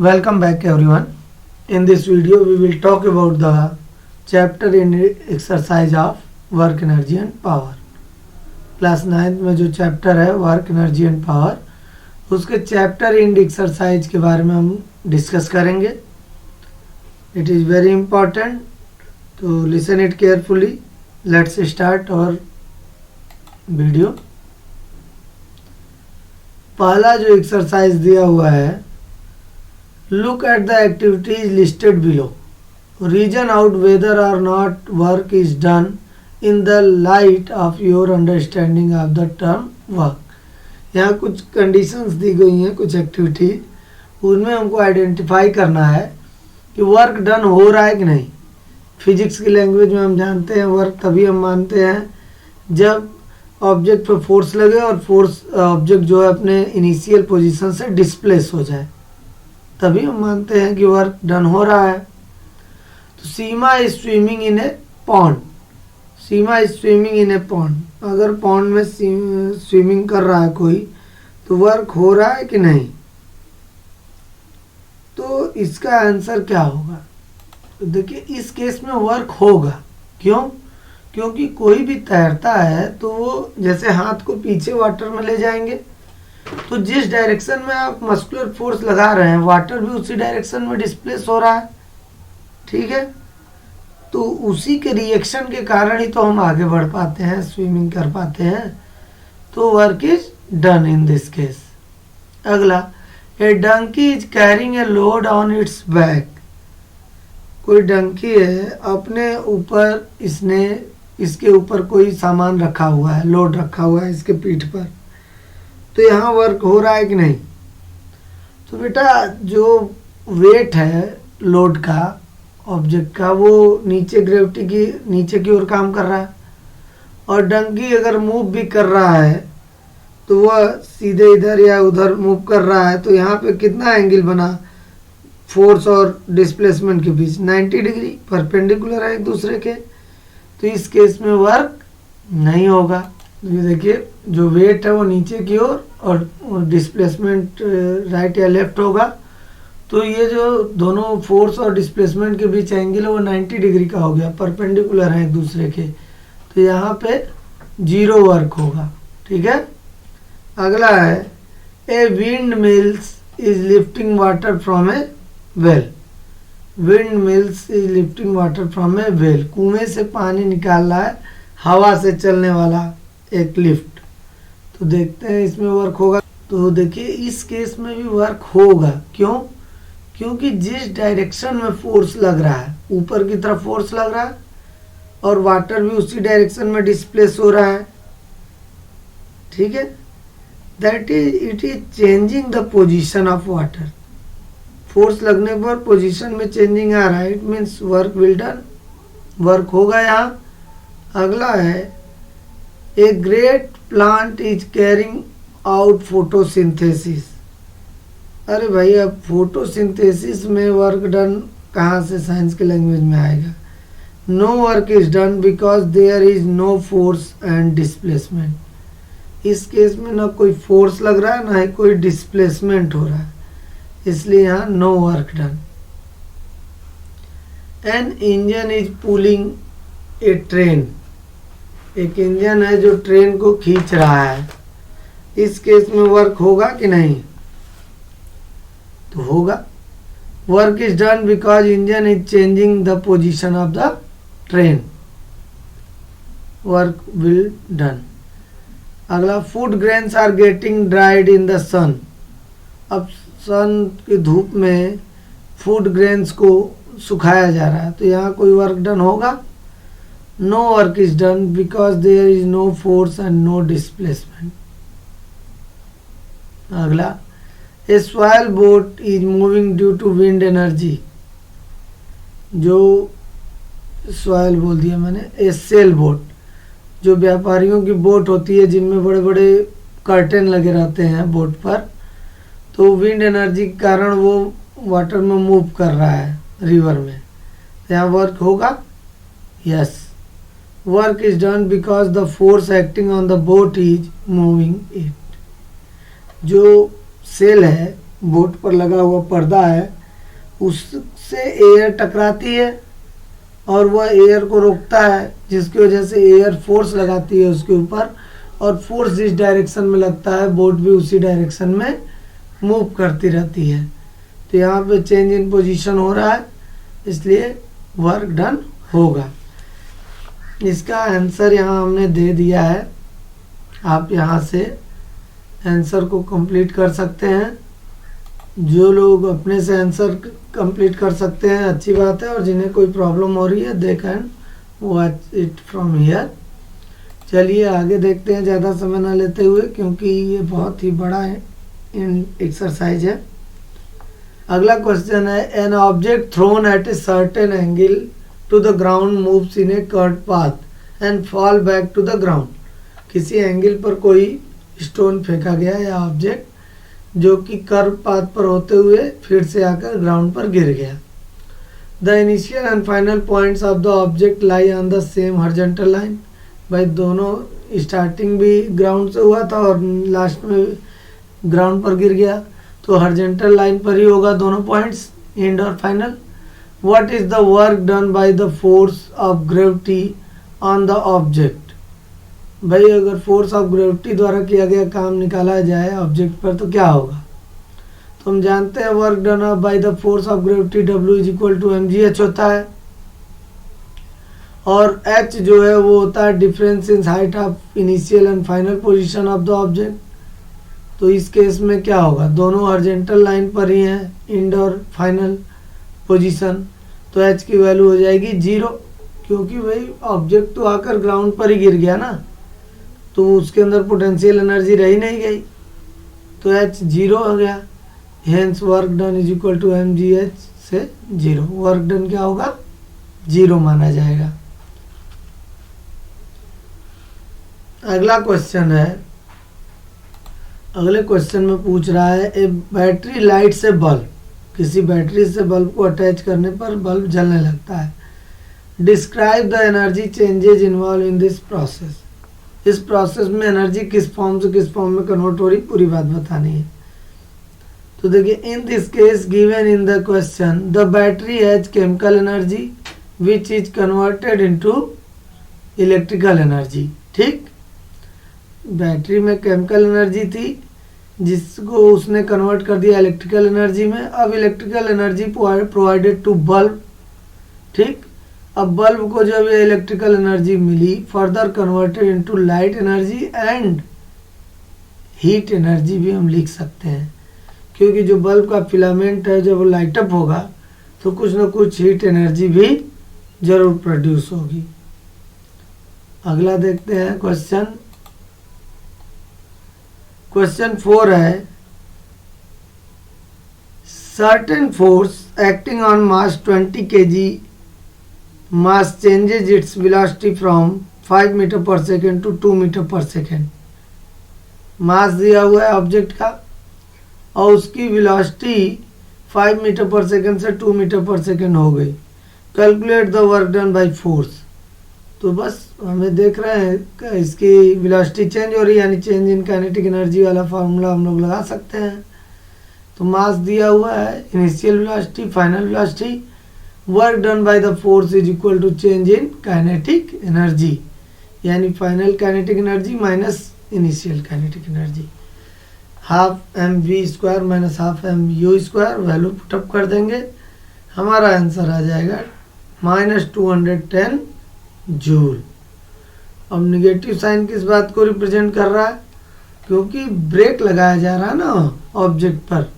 Welcome back everyone. In this video we will talk about the chapter in exercise of work energy and power. Class 9th में जो chapter है work energy and power उसके chapter इन exercise के बारे में हम discuss करेंगे. इट इज़ वेरी इंपॉर्टेंट तो listen it carefully. Let's start our video. पहला जो एक्सरसाइज दिया हुआ है, look at the activities listed below. Reason out whether or not work is done in the light of your understanding of the term work. यहाँ कुछ conditions दी गई हैं, कुछ एक्टिविटीज, उनमें हमको आइडेंटिफाई करना है कि वर्क डन हो रहा है कि नहीं. फिजिक्स की लैंग्वेज में हम जानते हैं वर्क तभी हम मानते हैं जब ऑब्जेक्ट पर फोर्स लगे और फोर्स ऑब्जेक्ट जो है अपने इनिशियल पोजीशन से डिस्प्लेस हो जाए, तभी हम मानते हैं कि वर्क डन हो रहा है. तो Seema is swimming in a pond. Seema is swimming in a pond. अगर पॉन्ड में स्विमिंग कर रहा है कोई तो वर्क हो रहा है कि नहीं. तो इसका आंसर क्या होगा. तो देखिए इस केस में वर्क होगा. क्यों? क्योंकि कोई भी तैरता है तो वो जैसे हाथ को पीछे वाटर में ले जाएंगे तो जिस डायरेक्शन में आप मस्कुलर फोर्स लगा रहे हैं वाटर भी उसी डायरेक्शन में डिस्प्लेस हो रहा है. ठीक है, तो उसी के रिएक्शन के कारण ही तो हम आगे बढ़ पाते हैं, स्विमिंग कर पाते हैं. तो work is done in this case. अगला, a donkey is carrying a load on its back. कोई डंकी है, अपने ऊपर इसके ऊपर कोई सामान रखा हुआ है, लोड रखा हुआ है इसके पीठ पर. तो यहाँ वर्क हो रहा है कि नहीं. तो बेटा जो वेट है लोड का, ऑब्जेक्ट का, वो नीचे ग्रेविटी की नीचे की ओर काम कर रहा है. और डंकी अगर मूव भी कर रहा है तो वह सीधे इधर या उधर मूव कर रहा है. तो यहाँ पे कितना एंगल बना फोर्स और डिस्प्लेसमेंट के बीच, 90 डिग्री परपेंडिकुलर है एक दूसरे के. तो इस केस में वर्क नहीं होगा. ये देखिए जो वेट है वो नीचे की ओर और डिस्प्लेसमेंट राइट या लेफ्ट होगा. तो ये जो दोनों फोर्स और डिस्प्लेसमेंट के बीच एंगल है वो 90 डिग्री का हो गया, परपेंडिकुलर है एक दूसरे के. तो यहाँ पे जीरो वर्क होगा. ठीक है. अगला है, a wind mills is lifting water from A well. Wind mills is lifting water from A well. कुएं से पानी निकाल रहा है हवा से चलने वाला एक लिफ्ट. तो देखते हैं इसमें वर्क होगा. तो देखिए इस केस में भी वर्क होगा. क्यों? क्योंकि जिस डायरेक्शन में फोर्स लग रहा है, ऊपर की तरफ फोर्स लग रहा है और वाटर भी उसी डायरेक्शन में डिस्प्लेस हो रहा है. ठीक है, that is it is changing the position of water. Force लगने पर पोजीशन में चेंजिंग आ रहा है. It means work will done. Work होगा यहाँ. अगला है, a great plant is carrying out photosynthesis. अरे भाई अब फोटोसिंथेसिस में वर्क डन कहाँ से साइंस के लैंग्वेज में आएगा. No work is done because there is no force and displacement. इस केस में ना कोई फोर्स लग रहा है ना ही कोई डिस्प्लेसमेंट हो रहा है, इसलिए यहाँ no work done. An engine is pulling a train. एक इंजन है जो ट्रेन को खींच रहा है. इस केस में वर्क होगा कि नहीं. तो होगा. Work is done because engine is changing the position of the train. Work will done. अगला, food grains are getting dried in the sun. अब सन की धूप में फूड ग्रेन्स को सुखाया जा रहा है. तो यहाँ कोई वर्क डन होगा. No work is done because there is no force and no displacement. अगला, a sail boat is moving due to wind energy. जो सॉयल बोल दिया मैंने, ए सेल बोट. जो व्यापारियों की बोट होती है जिनमें बड़े बड़े कर्टेन लगे रहते हैं बोट पर, तो विंड एनर्जी के कारण वो वाटर में मूव कर रहा है रिवर में. यहाँ वर्क होगा. Yes, work is done because the force acting on the boat is moving it. जो सेल है बोट पर लगा हुआ पर्दा है उससे एयर टकराती है और वह एयर को रोकता है, जिसकी वजह से एयर फोर्स लगाती है उसके ऊपर, और फोर्स जिस डायरेक्शन में लगता है बोट भी उसी डायरेक्शन में मूव करती रहती है। तो यहाँ पे चेंज इन पोजीशन हो रहा है, इसलिए वर्क डन होगा। इसका आंसर यहाँ हमने दे दिया है, आप यहाँ से आंसर को कंप्लीट कर सकते हैं। जो लोग अपने से आंसर कंप्लीट कर सकते हैं अच्छी बात है, और जिन्हें कोई प्रॉब्लम हो रही है they can watch it from here. चलिए आगे देखते हैं ज़्यादा समय ना लेते हुए, क्योंकि ये बहुत ही बड़ा एक्सरसाइज है। अगला क्वेश्चन है, an object thrown at a certain angle to the ground moves in a curve path and fall back to the ground. किसी एंगल पर कोई स्टोन फेंका गया या ऑब्जेक्ट जो कि कर्व पाथ पर होते हुए फिर से आकर ग्राउंड पर गिर गया। The initial and final points of the object lie on the same horizontal line. भाई दोनों स्टार्टिंग भी ग्राउंड से हुआ था और लास्ट में ग्राउंड पर गिर गया, तो हॉरिजॉन्टल लाइन पर ही होगा दोनों पॉइंट्स, एंड और final. What is the work done by the force of gravity on the object. भाई अगर फोर्स ऑफ ग्रेविटी द्वारा किया गया काम निकाला जाए ऑब्जेक्ट पर तो क्या होगा। तो हम जानते हैं work done by the force of gravity W is equal to mgh होता है, और h जो है वो होता है difference in height of initial and final position of the object. तो इस केस में क्या होगा, दोनों हॉरिजॉन्टल लाइन पर ही हैं एंड और फाइनल पोजीशन, तो h की वैल्यू हो जाएगी 0, क्योंकि भाई ऑब्जेक्ट तो आकर ग्राउंड पर ही गिर गया ना, तो उसके अंदर पोटेंशियल एनर्जी रही नहीं गई, तो h 0 हो गया। Hence work done is equal to mgh से 0, वर्क डन क्या होगा 0 माना जाएगा। अगला क्वेश्चन है, अगले क्वेश्चन में पूछ रहा है, ए बैटरी लाइट से बल्ब, किसी बैटरी से बल्ब को अटैच करने पर बल्ब जलने लगता है। Describe the energy changes involve in this process. इस प्रोसेस में एनर्जी किस फॉर्म से किस फॉर्म में कन्वर्ट हो रही, पूरी बात बतानी है। तो देखिए, इन this case given in the question the battery has chemical energy which is converted into electrical energy. ठीक, बैटरी में केमिकल एनर्जी थी जिसको उसने कन्वर्ट कर दिया इलेक्ट्रिकल एनर्जी में। अब electrical energy provided to bulb. ठीक, अब बल्ब को जब ये इलेक्ट्रिकल एनर्जी मिली, further converted into light energy and heat energy भी हम लिख सकते हैं, क्योंकि जो बल्ब का फिलामेंट है जब वो लाइट अप होगा तो कुछ ना कुछ हीट एनर्जी भी जरूर प्रोड्यूस होगी। अगला देखते हैं क्वेश्चन 4 है, certain force acting on mass 20 kg mass changes its velocity from 5 metre per second to 2 metre per second. Mass दिया हुआ है ऑब्जेक्ट का और उसकी वेलोसिटी 5 मीटर पर सेकेंड से 2 मीटर पर सेकेंड हो गई। Calculate the work done by force. तो बस हमें देख रहे हैं इसकी वेलोसिटी चेंज हो रही है, यानी चेंज इन काइनेटिक एनर्जी वाला फार्मूला हम लोग लगा सकते हैं। तो मास दिया हुआ है, initial velocity, final velocity, work done by the force is equal to change in kinetic energy, यानी final kinetic energy minus initial kinetic energy. Half mv² minus half mu², value put up कर देंगे, हमारा आंसर आ जाएगा -210 joule. अब negative sign किस बात को represent कर रहा है, क्योंकि ब्रेक लगाया जा रहा है ना ऑब्जेक्ट पर,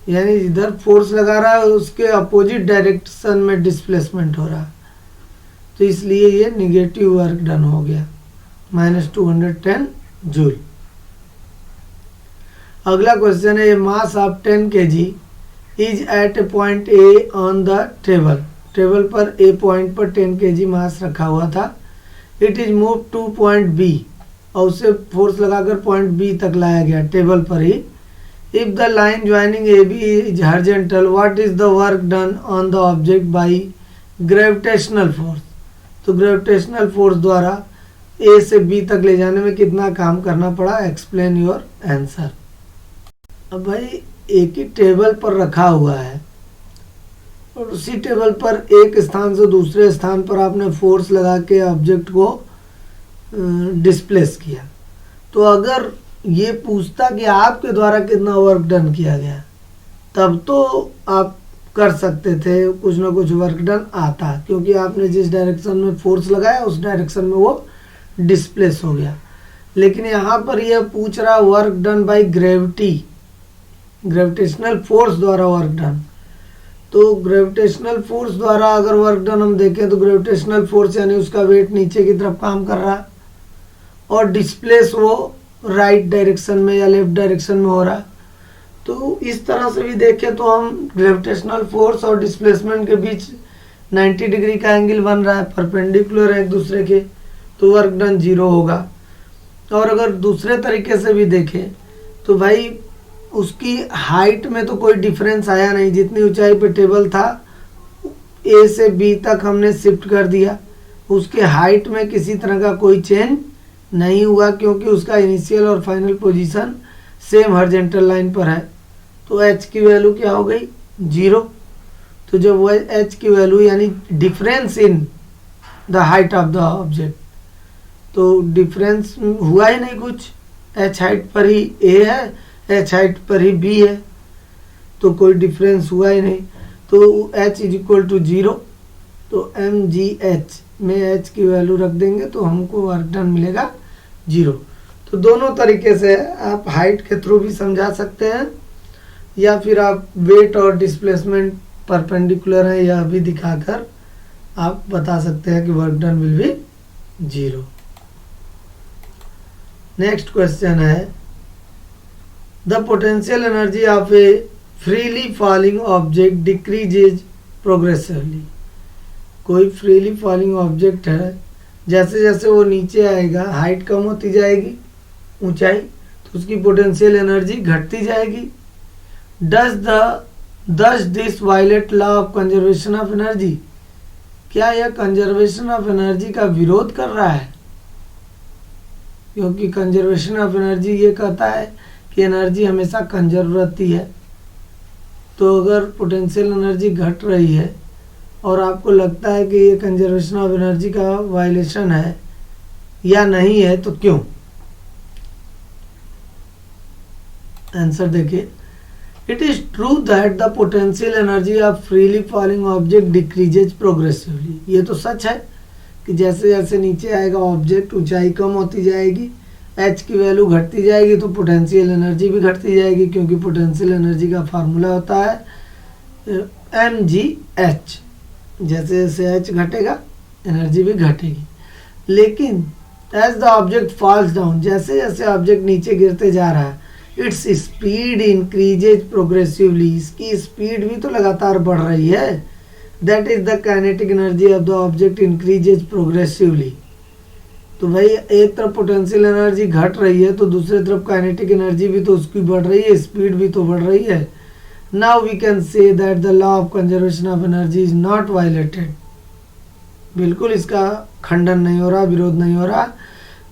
यानी इधर फोर्स लगा रहा है उसके अपोजिट डायरेक्शन में डिस्प्लेसमेंट हो रहा है, तो इसलिए ये निगेटिव वर्क डन हो गया, -210 जूल। अगला क्वेश्चन है, mass of 10 kg is at a point A on the table. Table पर ए पॉइंट पर 10 kg मास रखा हुआ था। It is move to point B, और उसे फोर्स लगाकर पॉइंट बी तक लाया गया टेबल पर ही। If the line joining A B is horizontal, what is the work done on the object by gravitational force. तो ग्रेविटेशनल फोर्स द्वारा ए से बी तक ले जाने में कितना काम करना पड़ा, एक्सप्लेन योर आंसर। अब भाई एक ही टेबल पर रखा हुआ है और उसी टेबल पर एक स्थान से दूसरे स्थान पर आपने फोर्स लगा के ऑब्जेक्ट को डिस्प्लेस किया, तो अगर ये पूछता कि आपके द्वारा कितना वर्क डन किया गया, तब तो आप कर सकते थे, कुछ ना कुछ वर्क डन आता, क्योंकि आपने जिस डायरेक्शन में फोर्स लगाया उस डायरेक्शन में वो डिस्प्लेस हो गया। लेकिन यहाँ पर यह पूछ रहा work done by gravity, gravitational force द्वारा वर्क डन। तो ग्रेविटेशनल फोर्स द्वारा अगर वर्क डन हम देखें तो ग्रेविटेशनल फोर्स यानी उसका वेट नीचे की तरफ काम कर रहा है और डिस्प्लेस वो राइट डायरेक्शन में या लेफ्ट डायरेक्शन में हो रहा है। तो इस तरह से भी देखें तो हम ग्रेविटेशनल फोर्स और डिस्प्लेसमेंट के बीच 90 डिग्री का एंगल बन रहा है, परपेंडिकुलर है एक दूसरे के, तो वर्क डन 0 होगा। और अगर दूसरे तरीके से भी देखें तो भाई उसकी हाइट में तो कोई डिफरेंस आया नहीं, जितनी ऊंचाई पे टेबल था ए से बी तक हमने शिफ्ट कर दिया, उसके हाइट में किसी तरह का कोई चेंज नहीं हुआ, क्योंकि उसका इनिशियल और final position same horizontal line पर है। तो एच की वैल्यू क्या हो गई 0। तो जब वो एच की वैल्यू यानी difference in the height of the object, तो डिफरेंस हुआ ही नहीं कुछ, एच हाइट पर ही ए है, एच हाइट पर ही बी है, तो कोई डिफरेंस हुआ ही नहीं। तो एच इज इक्वल टू 0। तो एम जी एच में एच की वैल्यू रख देंगे तो हमको वर्क डन मिलेगा 0। तो दोनों तरीके से आप हाइट के थ्रू भी समझा सकते हैं, या फिर आप वेट और डिस्प्लेसमेंट परपेंडिकुलर है यह भी दिखाकर आप बता सकते हैं कि work done will be 0। Next question है the potential energy of a freely falling object decreases progressively. कोई फ्रीली फॉलिंग ऑब्जेक्ट है, जैसे जैसे वो नीचे आएगा हाइट कम होती जाएगी, ऊंचाई, तो उसकी पोटेंशियल एनर्जी घटती जाएगी। Does this violate law of conservation of energy. क्या यह कंजर्वेशन ऑफ एनर्जी का विरोध कर रहा है? क्योंकि कंजर्वेशन ऑफ एनर्जी ये कहता है कि एनर्जी हमेशा कंजर्व रहती है। तो अगर पोटेंशियल एनर्जी घट रही है और आपको लगता है कि ये कंजर्वेशन ऑफ एनर्जी का वायलेशन है या नहीं है, तो क्यों? आंसर देखिए, it is true that the potential energy of freely falling object decreases progressively. ये तो सच है कि जैसे जैसे नीचे आएगा ऑब्जेक्ट ऊंचाई कम होती जाएगी, एच की वैल्यू घटती जाएगी, तो पोटेंशियल एनर्जी भी घटती जाएगी, क्योंकि पोटेंशियल एनर्जी का फार्मूला होता है एम जी एच। जैसे जैसे एच घटेगा एनर्जी भी घटेगी। लेकिन as the object falls down, जैसे जैसे ऑब्जेक्ट नीचे गिरते जा रहा है, इट्स स्पीड इंक्रीजेज प्रोग्रेसिवली, इसकी स्पीड भी तो लगातार बढ़ रही है। That is the kinetic energy of the object increases progressively. तो भाई एक तरफ पोटेंशियल एनर्जी घट रही है तो दूसरी तरफ काइनेटिक एनर्जी भी तो उसकी बढ़ रही है, स्पीड भी तो बढ़ रही है। Now we can say that the law of conservation of energy is not violated. बिल्कुल इसका खंडन नहीं हो रहा, विरोध नहीं हो रहा,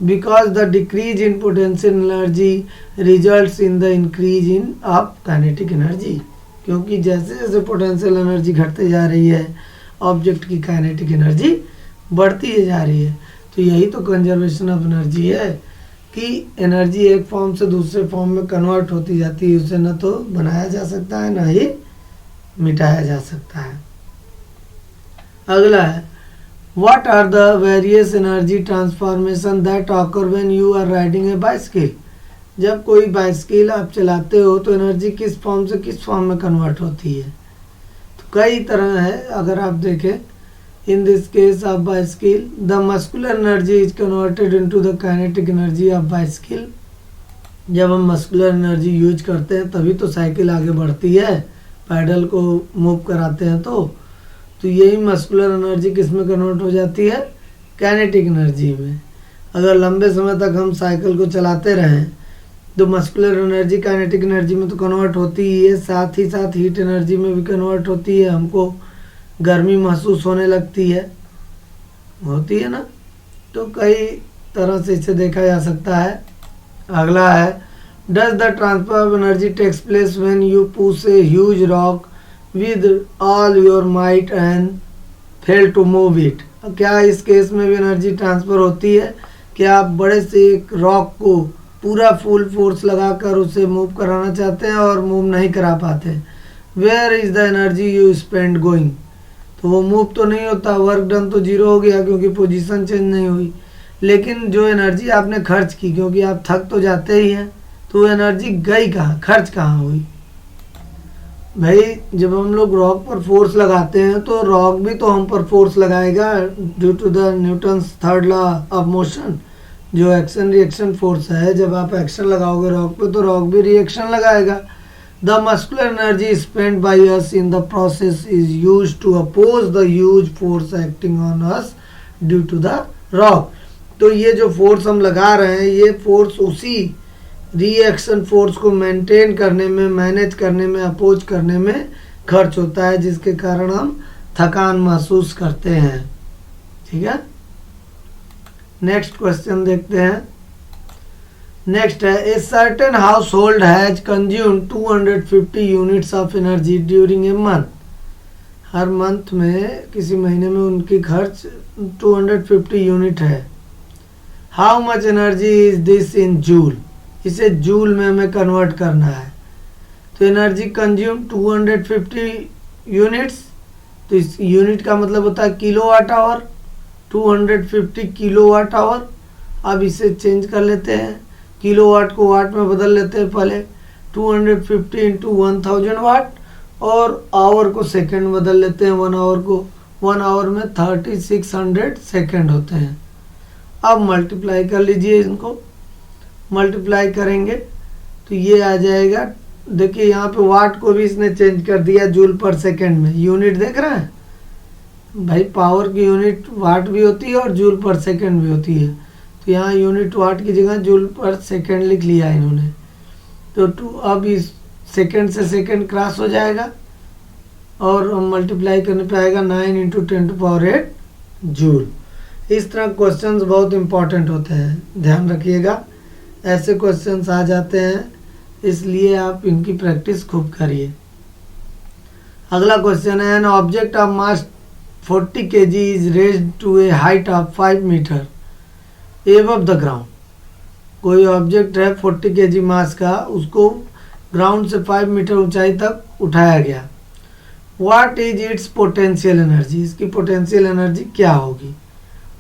because the decrease in potential energy results in the increase in of kinetic energy. क्योंकि जैसे जैसे पोटेंशियल एनर्जी घटते जा रही है, ऑब्जेक्ट की काइनेटिक एनर्जी बढ़ती ही जा रही है। तो यही तो कंजर्वेशन ऑफ एनर्जी है कि एनर्जी एक फॉर्म से दूसरे फॉर्म में कन्वर्ट होती जाती है, उसे न तो बनाया जा सकता है न ही मिटाया जा सकता है। अगला है what are the various energy transformation that occur when you are riding a bicycle. जब कोई बाइसिकल आप चलाते हो तो एनर्जी किस फॉर्म से किस फॉर्म में कन्वर्ट होती है? तो कई तरह है। अगर आप देखें, in this case of bicycle the muscular energy is converted into the kinetic energy of bicycle। जब हम मस्कुलर एनर्जी यूज करते हैं तभी तो साइकिल आगे बढ़ती है, पैडल को मूव कराते हैं। तो यही मस्कुलर एनर्जी किस में कन्वर्ट हो जाती है? काइनेटिक एनर्जी में। अगर लंबे समय तक हम साइकिल को चलाते रहें तो मस्कुलर एनर्जी काइनेटिक एनर्जी में तो कन्वर्ट होती ही है, साथ ही साथ हीट एनर्जी में भी कन्वर्ट होती है। हमको गर्मी महसूस होने लगती है, होती है ना। तो कई तरह से इसे देखा जा सकता है। अगला है does the transfer of energy takes place when you push a huge rock with all your might and fail to move it? क्या इस केस में भी एनर्जी ट्रांसफ़र होती है कि आप बड़े से एक रॉक को पूरा फुल फोर्स लगाकर उसे मूव कराना चाहते हैं और मूव नहीं करा पाते? Where is the energy you spend going? तो वो मूव तो नहीं होता, वर्क डन तो जीरो हो गया क्योंकि पोजीशन चेंज नहीं हुई। लेकिन जो एनर्जी आपने खर्च की, क्योंकि आप थक तो जाते ही हैं, तो वो एनर्जी गई कहाँ, खर्च कहाँ हुई? भाई जब हम लोग रॉक पर फोर्स लगाते हैं तो रॉक भी तो हम पर फोर्स लगाएगा due to the Newton's third law of motion, जो एक्शन रिएक्शन फोर्स है। जब आप एक्शन लगाओगे रॉक पे तो रॉक भी रिएक्शन लगाएगा। The muscular energy spend by us in the process is used to oppose the huge force acting on us due to the rock. तो ये जो फोर्स हम लगा रहे हैं, ये फोर्स उसी रिएक्शन फोर्स को मेंटेन करने में, मैनेज करने में, अपोज करने में खर्च होता है, जिसके कारण हम थकान महसूस करते हैं। ठीक है, नेक्स्ट क्वेश्चन देखते हैं। नेक्स्ट है, a certain house hold has consumed 250 units of energy during a month. Her month में, किसी महीने में उनकी खर्च 250 यूनिट है। How much energy is this in joule? इसे जूल में हमें कन्वर्ट करना है। तो एनर्जी कंज्यूम 250 यूनिट्स, तो इस यूनिट का मतलब होता है किलोवाट आवर, 250 किलोवाट आवर। अब इसे चेंज कर लेते हैं, किलोवाट को वाट में बदल लेते हैं पहले, 250 इंटू 1000 वाट, और आवर को सेकंड बदल लेते हैं, 1 आवर को। 1 आवर में 3600 सेकंड होते हैं। अब मल्टीप्लाई कर लीजिए, इनको मल्टीप्लाई करेंगे तो ये आ जाएगा। देखिए यहाँ पे वाट को भी इसने चेंज कर दिया जूल पर सेकंड में। यूनिट देख रहे हैं भाई, पावर की यूनिट वाट भी होती है और जूल पर सेकंड भी होती है। तो यहाँ यूनिट वाट की जगह जूल पर सेकंड लिख लिया इन्होंने। तो अब इस सेकंड से सेकंड क्रॉस हो जाएगा और हम मल्टीप्लाई करने पे आएगा 9 इंटू 10⁸ जूल। इस तरह क्वेश्चंस बहुत इंपॉर्टेंट होते हैं, ध्यान रखिएगा। ऐसे क्वेश्चंस आ जाते हैं, इसलिए आप इनकी प्रैक्टिस खूब करिए। अगला क्वेश्चन है, an object of mass 40 kg is raised to a height of 5 metre above the ground. कोई ऑब्जेक्ट है 40 kg मास का, उसको ग्राउंड से 5 मीटर ऊंचाई तक उठाया गया। What is it's potential energy? इसकी पोटेंशियल एनर्जी क्या होगी?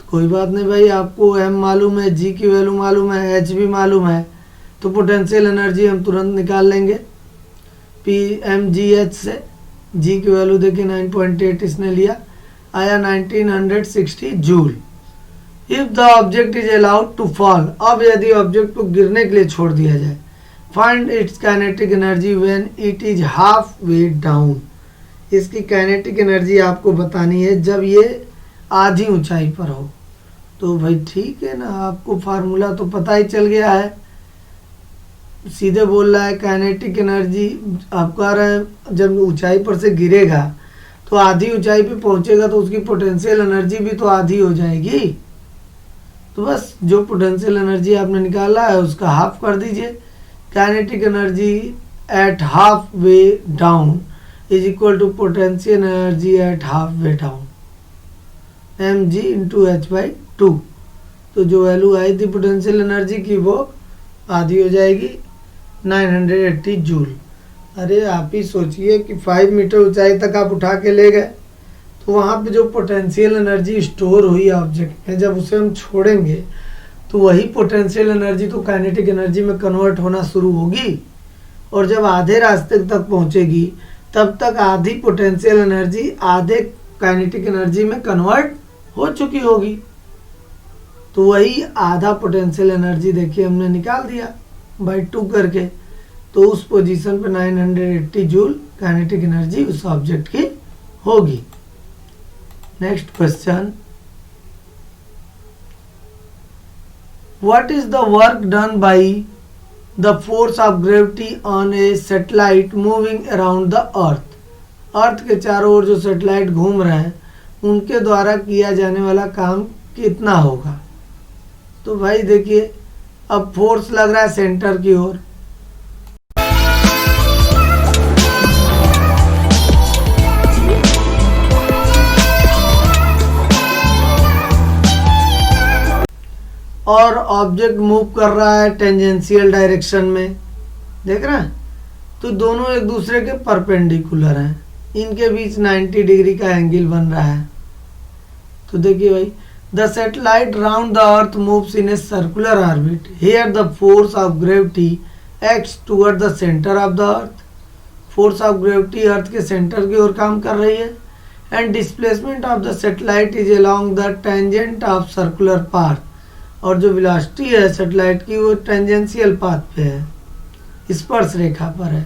कोई बात नहीं भाई, आपको एम मालूम है, जी की वैल्यू मालूम है, एच भी मालूम है, तो पोटेंशियल एनर्जी हम तुरंत निकाल लेंगे पी एम जी एच से। जी की वैल्यू देखिए 9.8 इसने लिया, आया 1960 joule. If the object is allowed to fall, अब यदि ऑब्जेक्ट को गिरने के लिए छोड़ दिया जाए, find its kinetic energy when it is half way down. इसकी काइनेटिक एनर्जी आपको बतानी है जब ये आधी ऊंचाई पर हो। तो भाई ठीक है ना, आपको फार्मूला तो पता ही चल गया है, सीधे बोल रहा है काइनेटिक एनर्जी। आप कह रहे हैं जब ऊंचाई पर से गिरेगा तो आधी ऊंचाई पे पहुंचेगा तो उसकी पोटेंशियल एनर्जी भी तो आधी हो जाएगी। तो बस जो पोटेंशियल एनर्जी आपने निकाला है उसका हाफ कर दीजिए। Kinetic energy at half way down is equal to potential energy at half way down, M G into H by 2। तो जो वैल्यू आई थी पोटेंशियल एनर्जी की वो आधी हो जाएगी, 980 जूल। अरे आप ही सोचिए कि 5 मीटर ऊंचाई तक आप उठा के ले गए, तो वहाँ पे जो पोटेंशियल एनर्जी स्टोर हुई ऑब्जेक्ट में, जब उसे हम छोड़ेंगे तो वही पोटेंशियल एनर्जी तो काइनेटिक एनर्जी में कन्वर्ट होना शुरू होगी, और जब आधे रास्ते तक पहुँचेगी तब तक आधी पोटेंशियल एनर्जी आधे काइनेटिक एनर्जी में कन्वर्ट हो चुकी होगी। तो वही आधा पोटेंशियल एनर्जी देखिए हमने निकाल दिया बाई 2 करके, तो उस पोजीशन पे 980 जूल काइनेटिक एनर्जी उस ऑब्जेक्ट की होगी। Next question, what is the work done by the force of gravity on a satellite moving around the earth? Earth के चारों ओर जो सैटेलाइट घूम रहे हैं उनके द्वारा किया जाने वाला काम कितना होगा? तो भाई देखिए, अब फोर्स लग रहा है सेंटर की ओर, और ऑब्जेक्ट मूव कर रहा है टेंजेंशियल डायरेक्शन में, देख रहे हैं, तो दोनों एक दूसरे के परपेंडिकुलर हैं, इनके बीच 90 डिग्री का एंगल बन रहा है। तो देखिए भाई, the satellite round the earth moves in a circular orbit, here the force of gravity acts toward the centre of the earth. Force of gravity earth के सेंटर की ओर काम कर रही है। And displacement of the satellite is along the tangent of circular path, और जो velocity है सैटेलाइट की वो टेंजेंशियल पाथ पे है, स्पर्श रेखा पर है।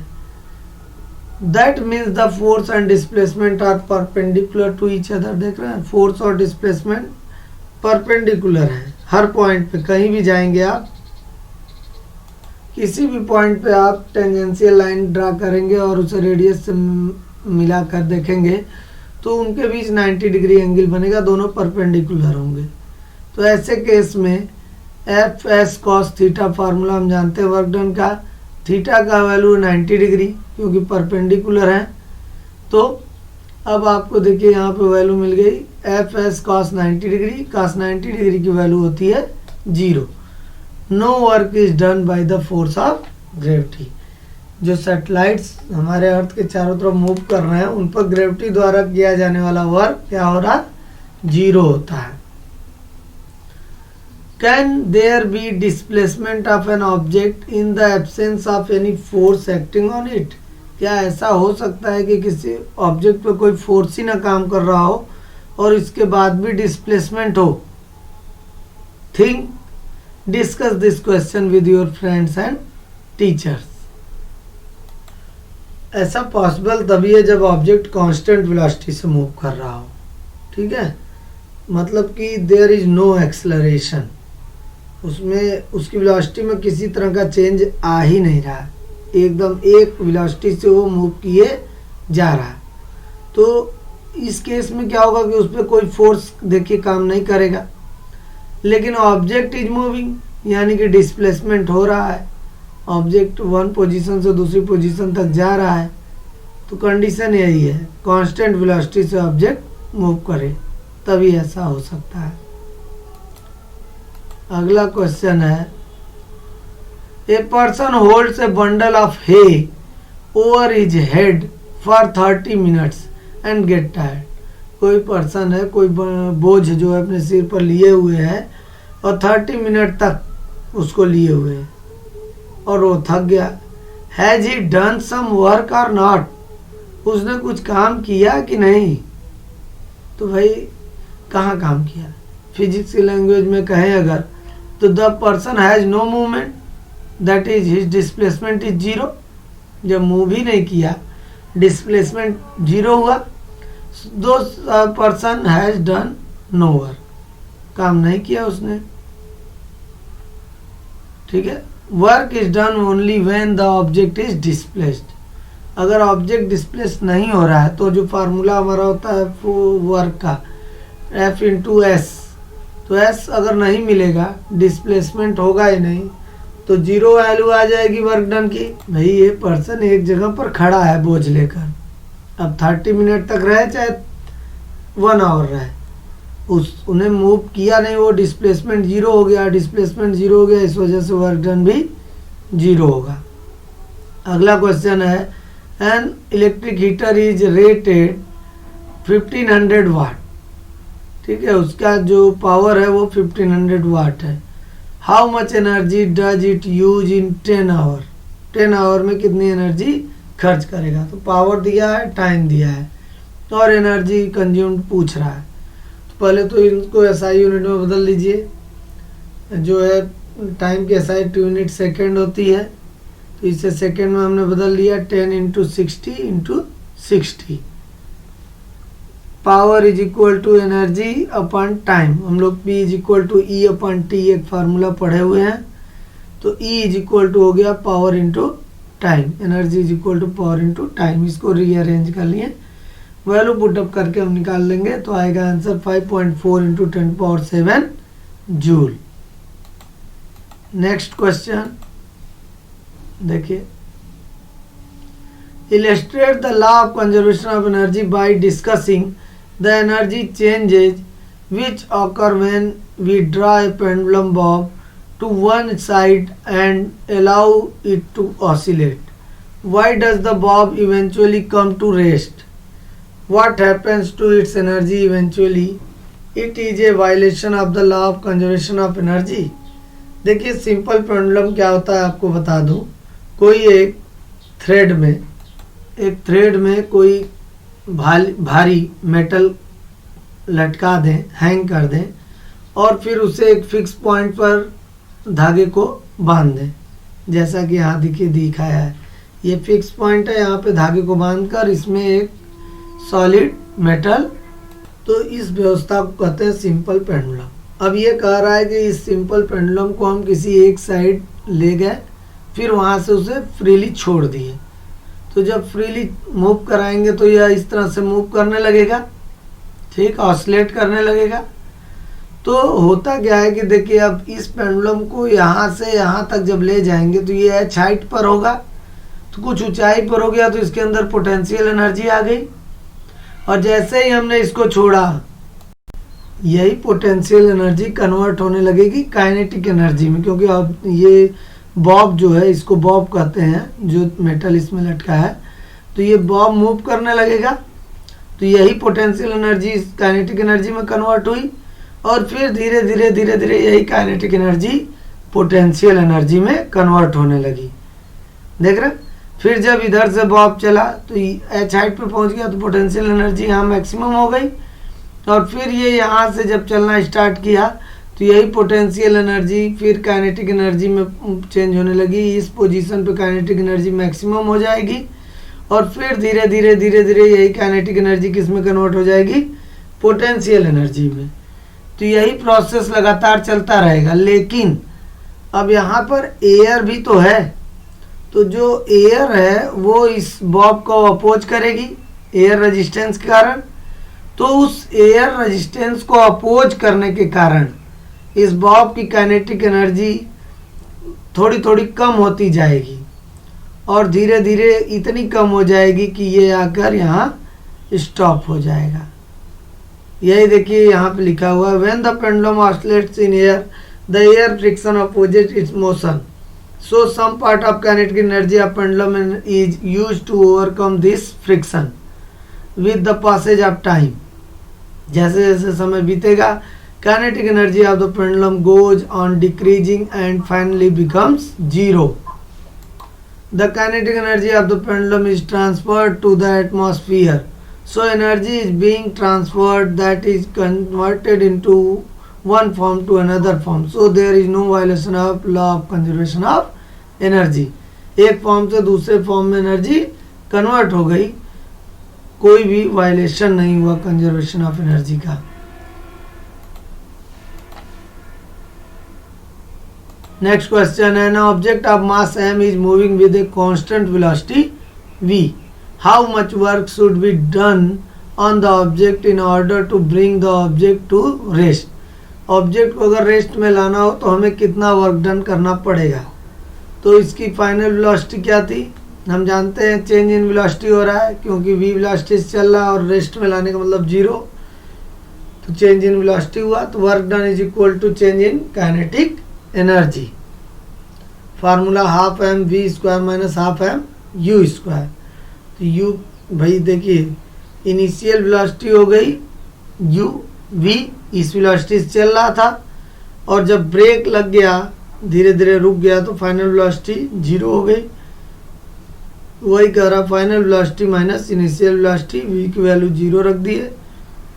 That means the force and displacement are perpendicular to each other. देख रहे हैं, फोर्स और डिस्प्लेसमेंट परपेंडिकुलर है हर पॉइंट पे। कहीं भी जाएंगे आप, किसी भी पॉइंट पे आप टेंजेंशियल लाइन ड्रा करेंगे और उसे रेडियस से मिलाकर देखेंगे तो उनके बीच 90 डिग्री एंगल बनेगा, दोनों परपेंडिकुलर होंगे। तो ऐसे केस में F S cos theta formula हम जानते हैं वर्क डन का, थीटा का वैल्यू 90 डिग्री क्योंकि परपेंडिकुलर है। तो अब आपको देखिए यहाँ पे वैल्यू मिल गई F S cos 90 degree, cos 90 degree की वैल्यू होती है 0। No work is done by the force of gravity. जो सैटेलाइट्स हमारे अर्थ के चारों तरफ मूव कर रहे हैं उन पर ग्रेविटी द्वारा किया जाने वाला वर्क क्या हो रहा, 0 होता है। Can there be displacement of an object in the absence of any force acting on it. क्या ऐसा हो सकता है कि किसी ऑब्जेक्ट पे कोई फोर्स ही ना काम कर रहा हो और इसके बाद भी डिस्प्लेसमेंट हो? Think, discuss this question with your friends and teachers. ऐसा पॉसिबल तभी है जब ऑब्जेक्ट कांस्टेंट वेलोसिटी से मूव कर रहा हो, ठीक है, मतलब कि देयर इज नो एक्सेलरेशन, उसमें उसकी वेलोसिटी में किसी तरह का चेंज आ ही नहीं रहा है, एकदम एक वेलोसिटी से वो मूव किए जा रहा है। तो इस केस में क्या होगा कि उस पर कोई फोर्स देखिए काम नहीं करेगा, लेकिन ऑब्जेक्ट इज मूविंग यानी कि डिस्प्लेसमेंट हो रहा है, ऑब्जेक्ट वन पोजीशन से दूसरी पोजीशन तक जा रहा है। तो कंडीशन यही है, कांस्टेंट वेलोसिटी से ऑब्जेक्ट मूव करे तभी ऐसा हो सकता है। अगला क्वेश्चन है, a person holds a bundle of hay over his head for 30 minutes and get tired. कोई पर्सन है, कोई बोझ जो है अपने सिर पर लिए हुए है और 30 मिनट तक उसको लिए हुए है और वो थक गया। Has he done some work और नॉट, उसने कुछ काम किया कि नहीं? तो भाई कहाँ काम किया? फिजिक्स की लैंग्वेज में कहें अगर तो the person has no movement, that is his displacement is 0। जब मूव ही नहीं किया, डिस्प्लेसमेंट 0 हुआ। दो person has done no work, काम नहीं किया उसने, ठीक है। Work is done only when the object is displaced. अगर ऑब्जेक्ट डिस्प्लेस नहीं हो रहा है तो जो फार्मूला हमारा होता है वो वर्क का F इंटू एस, तो एस अगर नहीं मिलेगा, डिस्प्लेसमेंट होगा ही नहीं, तो 0 वैल्यू आ जाएगी वर्क डन की। भाई ये पर्सन एक जगह पर खड़ा है बोझ लेकर, अब 30 मिनट तक रहे चाहे 1 आवर रहे, उन्हें मूव किया नहीं, वो डिस्प्लेसमेंट 0 हो गया, डिस्प्लेसमेंट 0 हो गया, इस वजह से वर्क डन भी 0 होगा। अगला क्वेश्चन है, an electric heater is rated 1500 वाट, ठीक है, उसका जो पावर है वो 1500 वाट है। How much energy does it use in 10 hour, 10 hour में कितनी एनर्जी खर्च करेगा? तो पावर दिया है, टाइम दिया है और एनर्जी कंज्यूम्ड पूछ रहा है। तो पहले तो इनको एसआई यूनिट में बदल लीजिए, जो है टाइम की एसआई यूनिट सेकेंड होती है, तो इसे सेकेंड में हमने बदल लिया 10 into 60 into 60। Power is equal to energy upon time, हम लोग P is equal to E upon T एक फार्मूला पढ़े हुए हैं, तो E इज इक्वल टू हो गया power into time, energy is equal to power into time. इसको रीअरेंज कर लिए, वैल्यू पुटअप करके हम निकाल लेंगे तो आएगा answer 5.4 into 10⁻7 joule. Next question देखिए, illustrate the law of conservation of energy by discussing the energy changes which occur when we draw a pendulum bob to one side and allow it to oscillate. Why does the bob eventually come to rest? What happens to its energy eventually? It is a violation of the law of conservation of energy. देखिए simple pendulum क्या होता है आपको बता दूं। कोई एक thread में कोई भारी मेटल लटका दें, हैंग कर दें और फिर उसे एक फिक्स पॉइंट पर धागे को बांध दें, जैसा कि यहाँ दिखाया है। ये फिक्स पॉइंट है, यहाँ पे धागे को बांधकर इसमें एक सॉलिड मेटल, तो इस व्यवस्था को कहते हैं सिंपल पेंडुलम। अब ये कह रहा है कि इस सिंपल पेंडुलम को हम किसी एक साइड ले गए, फिर वहाँ से उसे फ्रीली छोड़ दिए, तो जब फ्रीली मूव कराएंगे तो यह इस तरह से मूव करने लगेगा, ठीक, ऑसिलेट करने लगेगा। तो होता क्या है कि देखिए अब इस पेंडुलम को यहाँ से यहाँ तक जब ले जाएंगे तो ये एच हाइट पर होगा, तो कुछ ऊंचाई पर हो गया, तो इसके अंदर पोटेंशियल एनर्जी आ गई और जैसे ही हमने इसको छोड़ा यही पोटेंशियल एनर्जी कन्वर्ट होने लगेगी काइनेटिक एनर्जी में, क्योंकि अब ये बॉब जो है, इसको बॉब कहते हैं जो मेटल इसमें लटका है, तो ये बॉब मूव करने लगेगा, तो यही पोटेंशियल एनर्जी काइनेटिक एनर्जी में कन्वर्ट हुई और फिर धीरे धीरे यही काइनेटिक एनर्जी पोटेंशियल एनर्जी में कन्वर्ट होने लगी। देख रहे, फिर जब इधर से बॉब चला तो एच हाइट पे पहुंच गया, तो पोटेंशियल एनर्जी यहाँ मैक्सिमम हो गई और फिर ये यहाँ से जब चलना स्टार्ट किया तो यही पोटेंशियल एनर्जी फिर काइनेटिक एनर्जी में चेंज होने लगी। इस पोजीशन पे काइनेटिक एनर्जी मैक्सिमम हो जाएगी और फिर धीरे धीरे यही काइनेटिक एनर्जी किस में कन्वर्ट हो जाएगी, पोटेंशियल एनर्जी में। तो यही प्रोसेस लगातार चलता रहेगा। लेकिन अब यहाँ पर एयर भी तो है, तो जो एयर है वो इस बॉब को अपोज करेगी एयर रेजिस्टेंस के कारण, तो उस एयर रेजिस्टेंस को अपोज करने के कारण इस बॉब की काइनेटिक एनर्जी थोड़ी कम होती जाएगी और धीरे धीरे इतनी कम हो जाएगी कि ये आकर यहाँ स्टॉप हो जाएगा। यही देखिए यहाँ पे लिखा हुआ है, when the pendulum oscillates in air the air friction opposes its motion, so some part of kinetic energy of pendulum is used to overcome this friction with the passage of time. जैसे जैसे समय बीतेगा kinetic energy of the pendulum goes on decreasing and finally becomes zero. The kinetic energy of the pendulum is transferred to the atmosphere, so energy is being transferred that is converted into one form to another form, so there is no violation of law of conservation of energy। एक form से दूसरे form में energy convert हो गई, कोई भी violation नहीं हुआ कंजर्वेशन ऑफ एनर्जी का। नेक्स्ट क्वेश्चन है, an object of mass m is moving with a constant velocity v, how much work should be done on the object in order to bring the object to rest। Object को अगर rest में लाना हो तो हमें कितना work done करना पड़ेगा। तो इसकी फाइनल वेलोसिटी क्या थी, हम जानते हैं चेंज इन वेलोसिटी हो रहा है क्योंकि v वेलोसिटी से चल रहा है और रेस्ट में लाने का मतलब जीरो, तो चेंज इन वेलोसिटी हुआ, तो work done is equal to change in kinetic energy. Formula half M V square minus half M U square. तो u भाई देखिए इनिशियल वेलोसिटी हो गई u v, इस वेलोसिटी से चल रहा था और जब ब्रेक लग गया धीरे धीरे रुक गया तो फाइनल वेलोसिटी जीरो हो गई। वही कह रहा final velocity minus initial velocity, v की वैल्यू जीरो रख दिए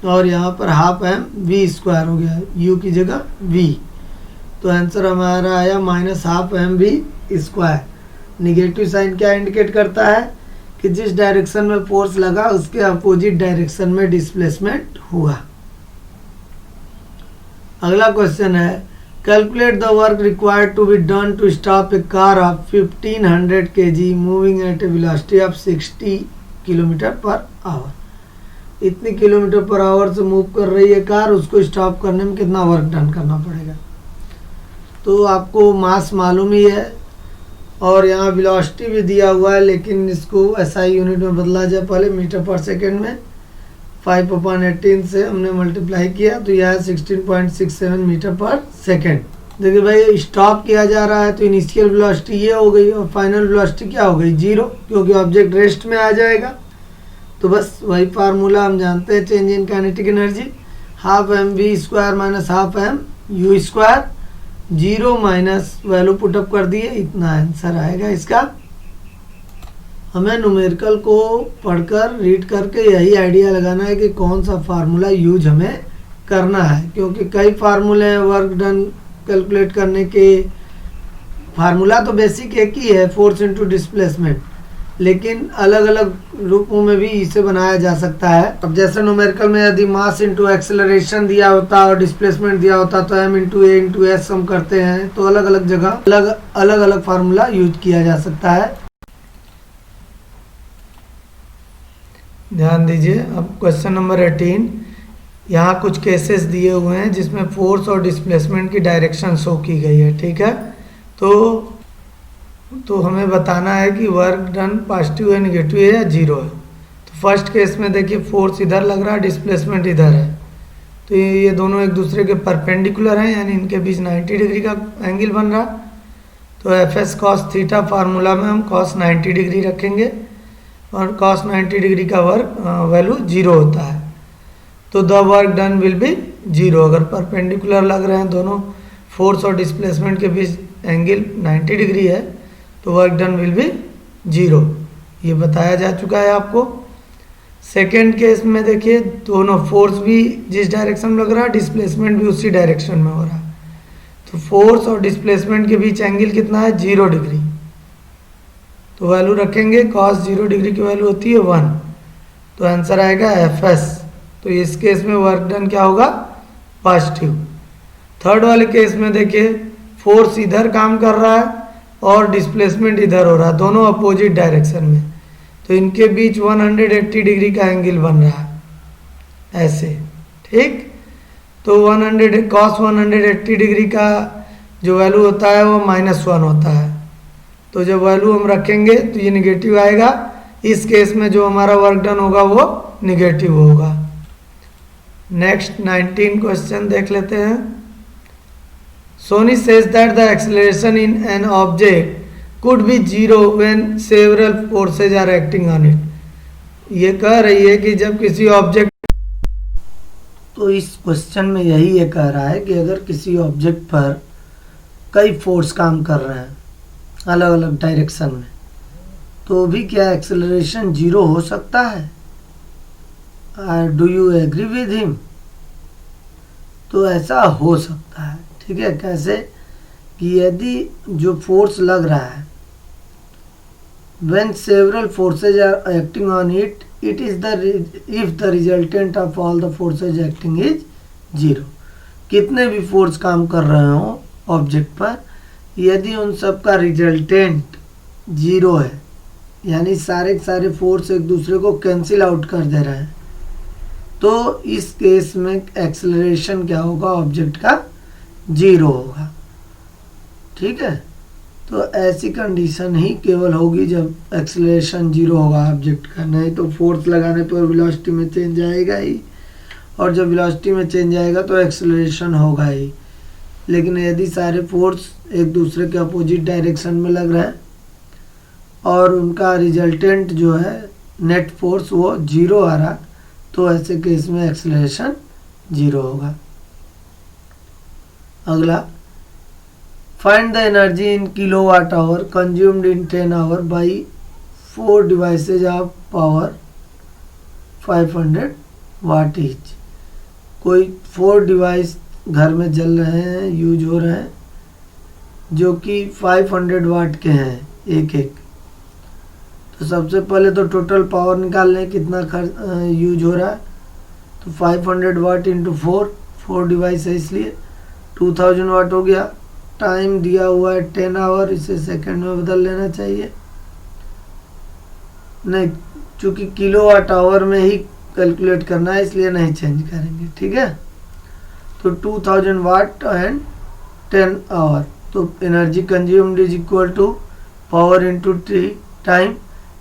और यहाँ पर हाफ एम वी स्क्वायर हो गया u की जगह v, तो आंसर हमारा आया minus half M V square. Negative sign क्या इंडिकेट करता है कि जिस डायरेक्शन में फोर्स लगा उसके अपोजिट डायरेक्शन में डिस्प्लेसमेंट हुआ। अगला क्वेश्चन है, calculate the work required to be done to stop a car of 1500 kg moving at a velocity of 60 kilometre per hour. इतनी किलोमीटर पर आवर से मूव कर रही है कार, उसको स्टॉप करने में कितना वर्क डन करना पड़ेगा। तो आपको मास मालूम ही है और यहाँ वेलोसिटी भी दिया हुआ है, लेकिन इसको एसआई यूनिट में बदला जाए पहले मीटर पर सेकेंड में, 5/18 से हमने मल्टीप्लाई किया तो यह है 16.67 मीटर पर सेकेंड। देखिए भाई स्टॉप किया जा रहा है तो इनिशियल वेलोसिटी ये हो गई और फाइनल वेलोसिटी क्या हो गई 0, क्योंकि ऑब्जेक्ट रेस्ट में आ जाएगा। तो बस वही फार्मूला हम जानते हैं change in kinetic energy, half M V square minus half M U square, 0 minus value put up कर दिए, इतना आंसर आएगा इसका। हमें न्यूमेरिकल को पढ़कर रीड करके यही आइडिया लगाना है कि कौन सा फार्मूला यूज हमें करना है, क्योंकि कई फार्मूले हैं वर्क डन कैलकुलेट करने के। फार्मूला तो बेसिक एक ही है, फोर्स इनटू डिस्प्लेसमेंट, लेकिन अलग अलग रूपों में भी इसे बनाया जा सकता है। अब जैसे न्यूमेरिकल में यदि मास इनटू एक्सेलरेशन दिया होता और डिस्प्लेसमेंट दिया होता तो m इंटू ए इंटू एस हम करते हैं, तो अलग अलग जगह अलग अलग फार्मूला यूज किया जा सकता है। ध्यान दीजिए। अब क्वेश्चन नंबर 18, यहाँ कुछ केसेस दिए हुए हैं जिसमें फोर्स और डिस्प्लेसमेंट की डायरेक्शन शो की गई है, ठीक है। तो हमें बताना है कि वर्क डन पॉजिटिव है, नेगेटिव है या जीरो है। तो फर्स्ट केस में देखिए फोर्स इधर लग रहा है, डिस्प्लेसमेंट इधर है, तो ये दोनों एक दूसरे के परपेंडिकुलर हैं, यानी इनके बीच 90 डिग्री का एंगल बन रहा। तो F S cos theta formula में हम कॉस 90 डिग्री रखेंगे और कॉस 90 डिग्री का वर्क वैल्यू 0 होता है। तो the work done will be 0। अगर परपेंडिकुलर लग रहे हैं दोनों, फोर्स और डिस्प्लेसमेंट के बीच एंगल 90 डिग्री है, तो वर्क डन विल बी 0। ये बताया जा चुका है आपको। सेकेंड केस में देखिए दोनों फोर्स भी जिस डायरेक्शन में लग रहा है, डिस्प्लेसमेंट भी उसी डायरेक्शन में हो रहा है। तो फोर्स और डिस्प्लेसमेंट के बीच एंगल कितना है 0 डिग्री। तो वैल्यू रखेंगे, कॉस 0 डिग्री की वैल्यू होती है 1, तो आंसर आएगा एफ एस। तो इस केस में वर्क डन क्या होगा, पॉजिटिव। थर्ड वाले केस में देखिए फोर्स इधर काम कर रहा है और डिस्प्लेसमेंट इधर हो रहा है, दोनों अपोजिट डायरेक्शन में, तो इनके बीच 180 डिग्री का एंगल बन रहा है ऐसे, ठीक। तो 100 कॉस 180 डिग्री का जो वैल्यू होता है वो -1 होता है। तो जब वैल्यू हम रखेंगे तो ये निगेटिव आएगा। इस केस में जो हमारा वर्क डन होगा वो निगेटिव होगा। नेक्स्ट 19 क्वेश्चन देख लेते हैं। Soni says that the acceleration in an object could be 0 when several forces are acting on it. ये कह रही है कि जब किसी ऑब्जेक्ट, तो इस क्वेश्चन में यही ये कह रहा है कि अगर किसी ऑब्जेक्ट पर कई फोर्स काम कर रहे हैं अलग अलग डायरेक्शन में, तो भी क्या एक्सेलरेशन 0 हो सकता है? Do you agree with him? तो ऐसा हो सकता है, ठीक है। कैसे कि यदि जो फोर्स लग रहा है, when several forces are acting on it, it is the if the resultant of all the forces acting is 0। कितने भी फोर्स काम कर रहे हो ऑब्जेक्ट पर, यदि उन सब का रिजल्टेंट 0 है, यानी सारे के सारे फोर्स एक दूसरे को कैंसिल आउट कर दे रहे हैं, तो इस केस में एक्सेलरेशन क्या होगा, ऑब्जेक्ट का 0 होगा, ठीक है। तो ऐसी कंडीशन ही केवल होगी जब एक्सेलरेशन 0 होगा ऑब्जेक्ट का, नहीं तो फोर्स लगाने पर वेलोसिटी में चेंज आएगा ही, और जब वेलोसिटी में चेंज आएगा तो एक्सेलरेशन होगा ही। लेकिन यदि सारे फोर्स एक दूसरे के अपोजिट डायरेक्शन में लग रहे हैं और उनका रिजल्टेंट जो है नेट फोर्स वो 0 आ रहा, तो ऐसे केस में एक्सेलरेशन 0 होगा। अगला, find the energy in kilowatt hour consumed in 10 hour by 4 devices of power 500 watt each. कोई 4 डिवाइस घर में जल रहे हैं, यूज हो रहे हैं, जो कि 500 वाट के हैं एक एक। तो सबसे पहले तो टोटल पावर निकाल लें कितना यूज हो रहा है। तो 500 वाट इंटू 4 डिवाइस है इसलिए 2000 वाट हो गया। टाइम दिया हुआ है 10 आवर, इसे सेकंड में बदल लेना चाहिए। नहीं, चूंकि किलोवाट आवर में ही कैलकुलेट करना है इसलिए नहीं चेंज करेंगे, ठीक है। तो 2000 वाट एंड 10 आवर, तो energy consumed is equal to power into time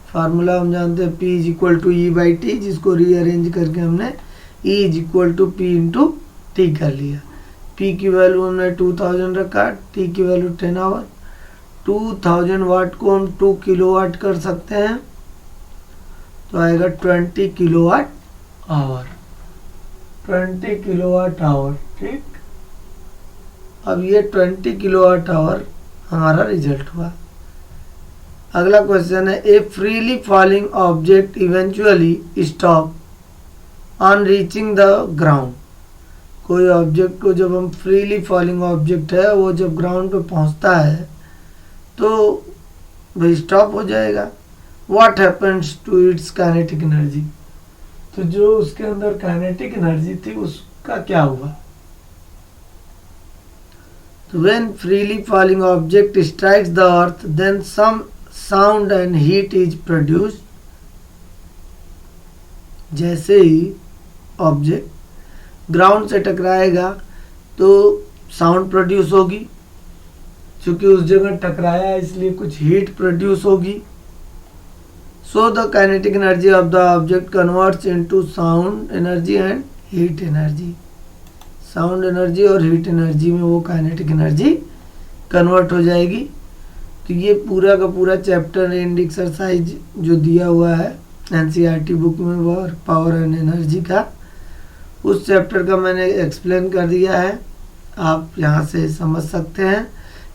formula हम जानते हैं P is equal to E by T, जिसको रीअरेंज करके हमने E is equal to P into T कर लिया। P की वैल्यू हमने 2000 रखा, T की वैल्यू 10 आवर। 2000 वाट को हम 2 किलोवाट कर सकते हैं, तो आएगा 20 किलोवाट आवर। 20 किलोवाट आवर, ठीक। अब ये 20 किलोवाट आवर हमारा रिजल्ट हुआ। अगला क्वेश्चन है, ए freely falling object eventually stop on reaching the ground. कोई ऑब्जेक्ट को, जब हम फ्रीली फॉलिंग ऑब्जेक्ट है वो जब ग्राउंड पे पहुंचता है तो वही स्टॉप हो जाएगा। What happens to its kinetic energy, तो जो उसके अंदर काइनेटिक एनर्जी थी उसका क्या हुआ। तो when freely falling object strikes the earth then some sound and heat is produced. जैसे ही ऑब्जेक्ट ग्राउंड से टकराएगा तो साउंड प्रोड्यूस होगी, क्योंकि उस जगह टकराया इसलिए कुछ हीट प्रोड्यूस होगी। So the kinetic energy of the object converts into sound energy and heat energy. Sound energy और हीट एनर्जी में वो काइनेटिक एनर्जी कन्वर्ट हो जाएगी। तो ये पूरा का पूरा चैप्टर एंड एक्सरसाइज जो दिया हुआ है एनसीईआरटी बुक में वर्क पावर एंड एनर्जी का, उस चैप्टर का मैंने एक्सप्लेन कर दिया है, आप यहाँ से समझ सकते हैं।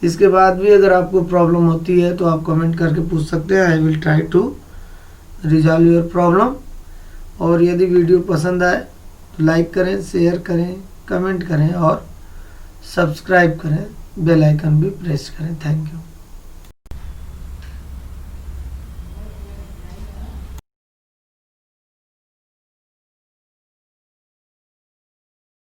इसके बाद भी अगर आपको प्रॉब्लम होती है तो आप कमेंट करके पूछ सकते हैं, I will try to resolve your problem. और यदि वीडियो पसंद आए तो लाइक करें, शेयर करें, कमेंट करें और सब्सक्राइब करें, बेल आइकन भी प्रेस करें। Thank you.